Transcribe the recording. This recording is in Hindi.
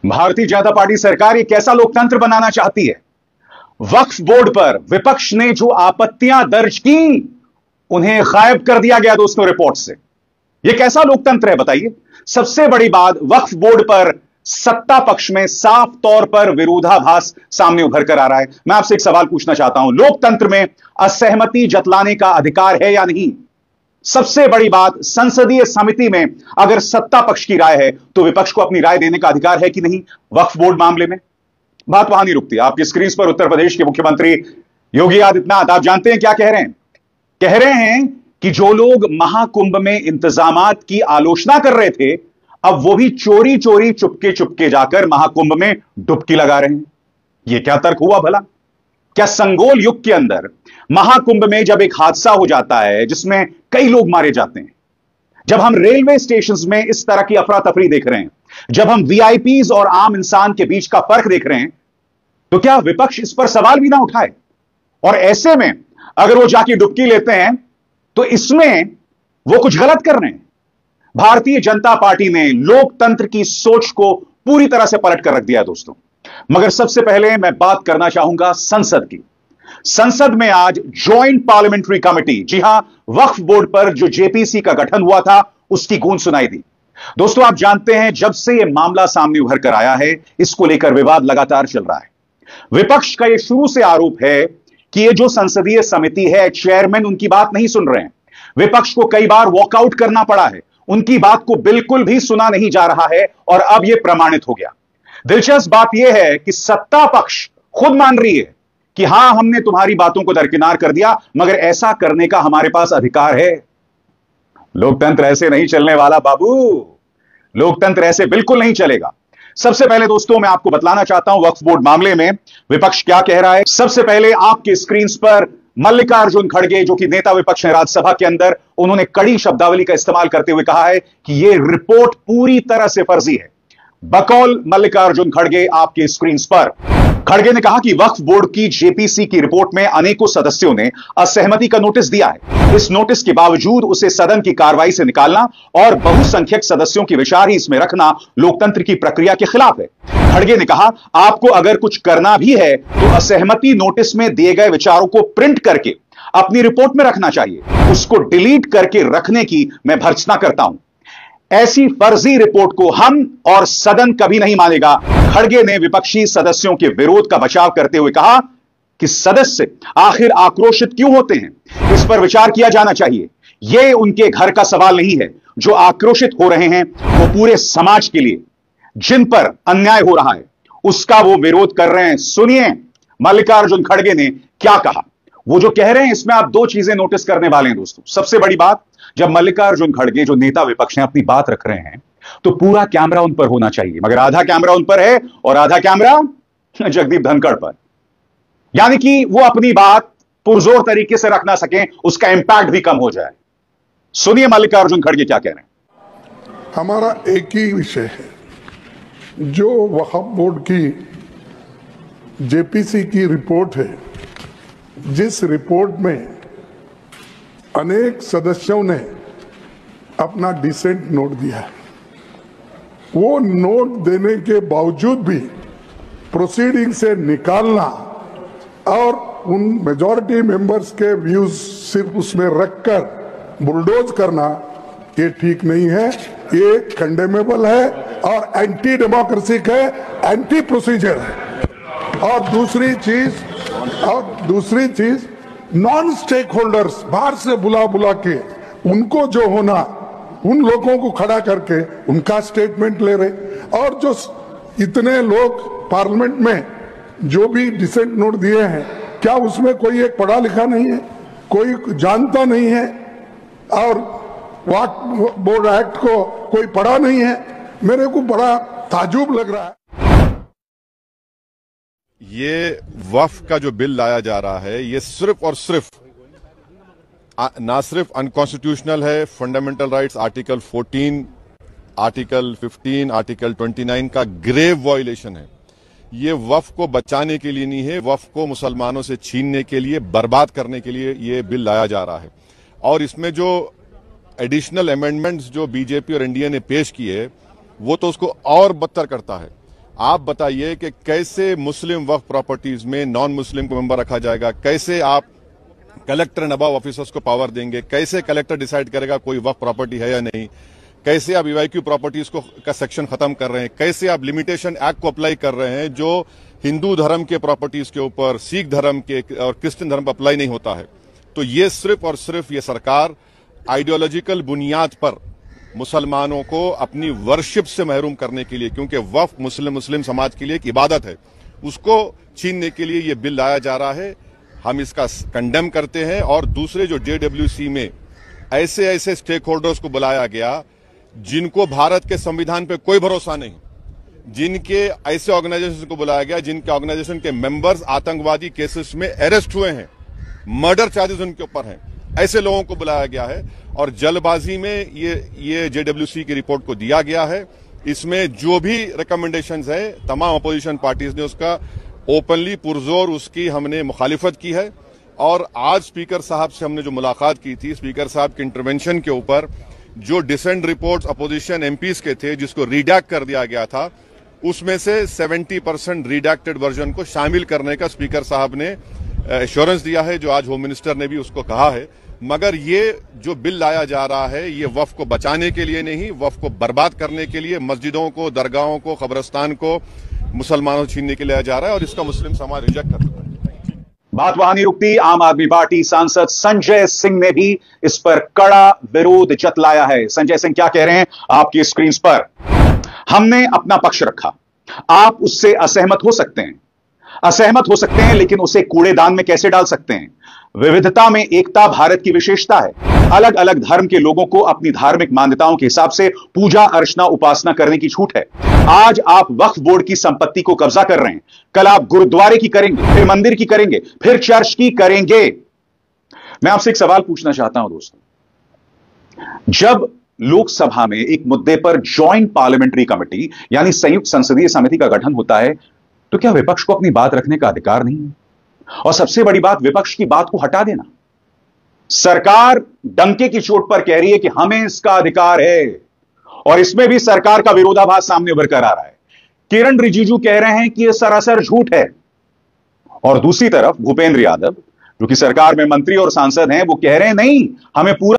भारतीय जनता पार्टी सरकार ये कैसा लोकतंत्र बनाना चाहती है? वक्फ बोर्ड पर विपक्ष ने जो आपत्तियां दर्ज की उन्हें गायब कर दिया गया दोस्तों रिपोर्ट से। यह कैसा लोकतंत्र है बताइए? सबसे बड़ी बात, वक्फ बोर्ड पर सत्ता पक्ष में साफ तौर पर विरोधाभास सामने उभर कर आ रहा है। मैं आपसे एक सवाल पूछना चाहता हूं, लोकतंत्र में असहमति जतलाने का अधिकार है या नहीं? सबसे बड़ी बात, संसदीय समिति में अगर सत्ता पक्ष की राय है तो विपक्ष को अपनी राय देने का अधिकार है कि नहीं वक्फ बोर्ड मामले में? बात वहां नहीं रुकती। आपकी स्क्रीन पर उत्तर प्रदेश के मुख्यमंत्री योगी आदित्यनाथ, आप जानते हैं क्या कह रहे हैं? कह रहे हैं कि जो लोग महाकुंभ में इंतजामात की आलोचना कर रहे थे, अब वो भी चोरी चोरी चुपके चुपके जाकर महाकुंभ में डुबकी लगा रहे हैं। यह क्या तर्क हुआ भला? क्या संगोल युग के अंदर महाकुंभ में जब एक हादसा हो जाता है जिसमें कई लोग मारे जाते हैं, जब हम रेलवे स्टेशंस में इस तरह की अफरा तफरी देख रहे हैं, जब हम वीआईपीज और आम इंसान के बीच का फर्क देख रहे हैं, तो क्या विपक्ष इस पर सवाल भी ना उठाए? और ऐसे में अगर वो जाके डुबकी लेते हैं तो इसमें वो कुछ गलत कर रहे हैं। भारतीय जनता पार्टी ने लोकतंत्र की सोच को पूरी तरह से पलट कर रख दिया दोस्तों। मगर सबसे पहले मैं बात करना चाहूंगा संसद की। संसद में आज ज्वाइंट पार्लियामेंट्री कमेटी, जी हां, वक्फ बोर्ड पर जो जेपीसी का गठन हुआ था उसकी गूंज सुनाई दी। दोस्तों आप जानते हैं, जब से यह मामला सामने उभर कर आया है, इसको लेकर विवाद लगातार चल रहा है। विपक्ष का यह शुरू से आरोप है कि यह जो संसदीय समिति है, चेयरमैन उनकी बात नहीं सुन रहे हैं। विपक्ष को कई बार वॉकआउट करना पड़ा है, उनकी बात को बिल्कुल भी सुना नहीं जा रहा है और अब यह प्रमाणित हो गया। दिलचस्प बात यह है कि सत्ता पक्ष खुद मान रही है कि हां, हमने तुम्हारी बातों को दरकिनार कर दिया, मगर ऐसा करने का हमारे पास अधिकार है। लोकतंत्र ऐसे नहीं चलने वाला बाबू, लोकतंत्र ऐसे बिल्कुल नहीं चलेगा। सबसे पहले दोस्तों मैं आपको बतलाना चाहता हूं वक्फ बोर्ड मामले में विपक्ष क्या कह रहा है। सबसे पहले आपके स्क्रीन पर मल्लिकार्जुन खड़गे, जो कि नेता विपक्ष हैं राज्यसभा के अंदर, उन्होंने कड़ी शब्दावली का इस्तेमाल करते हुए कहा है कि यह रिपोर्ट पूरी तरह से फर्जी है। बकौल मल्लिकार्जुन खड़गे आपके स्क्रीन पर, खड़गे ने कहा कि वक्फ बोर्ड की जेपीसी की रिपोर्ट में अनेकों सदस्यों ने असहमति का नोटिस दिया है। इस नोटिस के बावजूद उसे सदन की कार्रवाई से निकालना और बहुसंख्यक सदस्यों के विचार ही इसमें रखना लोकतंत्र की प्रक्रिया के खिलाफ है। खड़गे ने कहा, आपको अगर कुछ करना भी है तो असहमति नोटिस में दिए गए विचारों को प्रिंट करके अपनी रिपोर्ट में रखना चाहिए, उसको डिलीट करके रखने की मैं भर्त्सना करता हूं। ऐसी फर्जी रिपोर्ट को हम और सदन कभी नहीं मानेगा। खड़गे ने विपक्षी सदस्यों के विरोध का बचाव करते हुए कहा कि सदस्य आखिर आक्रोशित क्यों होते हैं, इस पर विचार किया जाना चाहिए। यह उनके घर का सवाल नहीं है। जो आक्रोशित हो रहे हैं वो पूरे समाज के लिए, जिन पर अन्याय हो रहा है, उसका वो विरोध कर रहे हैं। सुनिए मल्लिकार्जुन खड़गे ने क्या कहा। वो जो कह रहे हैं इसमें आप दो चीजें नोटिस करने वाले हैं दोस्तों। सबसे बड़ी बात, जब मल्लिकार्जुन खड़गे जो नेता विपक्ष हैं अपनी बात रख रहे हैं तो पूरा कैमरा उन पर होना चाहिए, मगर आधा कैमरा उन पर है और आधा कैमरा जगदीप धनखड़ पर। यानी कि वो अपनी बात पुरजोर तरीके से रख ना सकें, उसका इंपैक्ट भी कम हो जाए। सुनिए मल्लिकार्जुन खड़गे क्या कह रहे हैं। हमारा एक ही विषय है, जो वक्फ बोर्ड की जेपीसी की रिपोर्ट है, जिस रिपोर्ट में अनेक सदस्यों ने अपना डिसेंट नोट दिया है, वो नोट देने के बावजूद भी प्रोसीडिंग से निकालना और उन मेजॉरिटी मेंबर्स के व्यूज सिर्फ उसमें रखकर बुलडोज करना, ये ठीक नहीं है, ये कंडेमेबल है और एंटी डेमोक्रेसिक है, एंटी प्रोसीजर है। और दूसरी चीज नॉन स्टेक होल्डर्स बाहर से बुला के उनको जो होना, उन लोगों को खड़ा करके उनका स्टेटमेंट ले रहे। और जो इतने लोग पार्लियामेंट में जो भी डिसेंट नोट दिए हैं, क्या उसमें कोई एक पढ़ा लिखा नहीं है, कोई जानता नहीं है और वक्फ बोर्ड एक्ट को कोई पढ़ा नहीं है? मेरे को बड़ा ताजुब लग रहा है। ये वक्फ का जो बिल लाया जा रहा है, ये सिर्फ और सिर्फ ना सिर्फ अनकॉन्स्टिट्यूशनल है, fundamental rights article 14, article 15, article 29 का ग्रेव वायलेशन है। ये वक्फ को बचाने के लिए नहीं है, वक्फ को मुसलमानों से छीनने के लिए, बर्बाद करने के लिए ये बिल लाया जा रहा है। और इसमें जो एडिशनल अमेंडमेंट्स जो बीजेपी और एनडीए ने पेश किए, वो तो उसको और बदतर करता है। आप बताइए कि कैसे मुस्लिम वक्फ प्रॉपर्टीज में नॉन मुस्लिम को मेंबर रखा जाएगा, कैसे आप कलेक्टर एंड अबव ऑफिसर्स को पावर देंगे, कैसे कलेक्टर डिसाइड करेगा कोई वक्फ प्रॉपर्टी है या नहीं, कैसे आप ईवाईक्यू प्रॉपर्टीज को का सेक्शन खत्म कर रहे हैं, कैसे आप लिमिटेशन एक्ट को अप्लाई कर रहे हैं जो हिंदू धर्म के प्रॉपर्टीज के ऊपर सिख धर्म के और क्रिश्चियन धर्म पर अप्लाई नहीं होता है। तो ये सिर्फ और सिर्फ ये सरकार आइडियोलॉजिकल बुनियाद पर मुसलमानों को अपनी वर्शिप से महरूम करने के लिए, क्योंकि वक्फ मुस्लिम समाज के लिए एक इबादत है, उसको छीनने के लिए ये बिल लाया जा रहा है। हम इसका कंडेम करते हैं। और दूसरे जो JWC में ऐसे स्टेक होल्डर्स को बुलाया गया जिनको भारत के संविधान पे कोई भरोसा नहीं, जिनके ऐसे ऑर्गेनाइजेशन को बुलाया गया जिनके ऑर्गेनाइजेशन के मेंबर्स आतंकवादी केसेस में अरेस्ट हुए हैं, मर्डर चार्जेस उनके ऊपर हैं, ऐसे लोगों को बुलाया गया है और जल्दबाजी में ये JWC की रिपोर्ट को दिया गया है। इसमें जो भी रिकमेंडेशंस है तमाम अपोजिशन पार्टीज ने उसका ओपनली पुरजोर उसकी हमने मुखालिफत की है। और आज स्पीकर साहब से हमने जो मुलाकात की थी, स्पीकर साहब के इंटरवेंशन के ऊपर जो डिसेंट रिपोर्ट्स अपोजिशन MPs के थे जिसको रिडैक्ट कर दिया गया था, उसमें से 70% रिडैक्टेड वर्जन को शामिल करने का स्पीकर साहब ने एश्योरेंस दिया है, जो आज होम मिनिस्टर ने भी उसको कहा है। मगर ये जो बिल लाया जा रहा है ये वक्फ को बचाने के लिए नहीं, वक्फ को बर्बाद करने के लिए, मस्जिदों को, दरगाहों को, कब्रिस्तान को मुसलमानों से छीनने के लिए लाया जा रहा है और इसका मुस्लिम समाज रिजेक्ट कर चुका है। बात वहां नहीं रुकती। आम आदमी पार्टी सांसद संजय सिंह ने भी इस पर कड़ा विरोध जतलाया है। संजय सिंह क्या कह रहे हैं आपकी स्क्रीन पर। हमने अपना पक्ष रखा, आप उससे असहमत हो सकते हैं, लेकिन उसे कूड़ेदान में कैसे डाल सकते हैं। विविधता में एकता भारत की विशेषता है। अलग अलग धर्म के लोगों को अपनी धार्मिक मान्यताओं के हिसाब से पूजा अर्चना उपासना करने की छूट है। आज आप वक्फ बोर्ड की संपत्ति को कब्जा कर रहे हैं, कल आप गुरुद्वारे की करेंगे, फिर मंदिर की करेंगे, फिर चर्च की करेंगे। मैं आपसे एक सवाल पूछना चाहता हूं दोस्तों, जब लोकसभा में एक मुद्दे पर ज्वाइंट पार्लियामेंट्री कमेटी यानी संयुक्त संसदीय समिति का गठन होता है, तो क्या विपक्ष को अपनी बात रखने का अधिकार नहीं है? और सबसे बड़ी बात, विपक्ष की बात को हटा देना। सरकार डंके की चोट पर कह रही है कि हमें इसका अधिकार है, और इसमें भी सरकार का विरोधाभास सामने उभर कर आ रहा है। किरण रिजिजू कह रहे हैं कि यह सरासर झूठ है, और दूसरी तरफ भूपेंद्र यादव जो कि सरकार में मंत्री और सांसद हैं, वो कह रहे हैं नहीं, हमें पूरा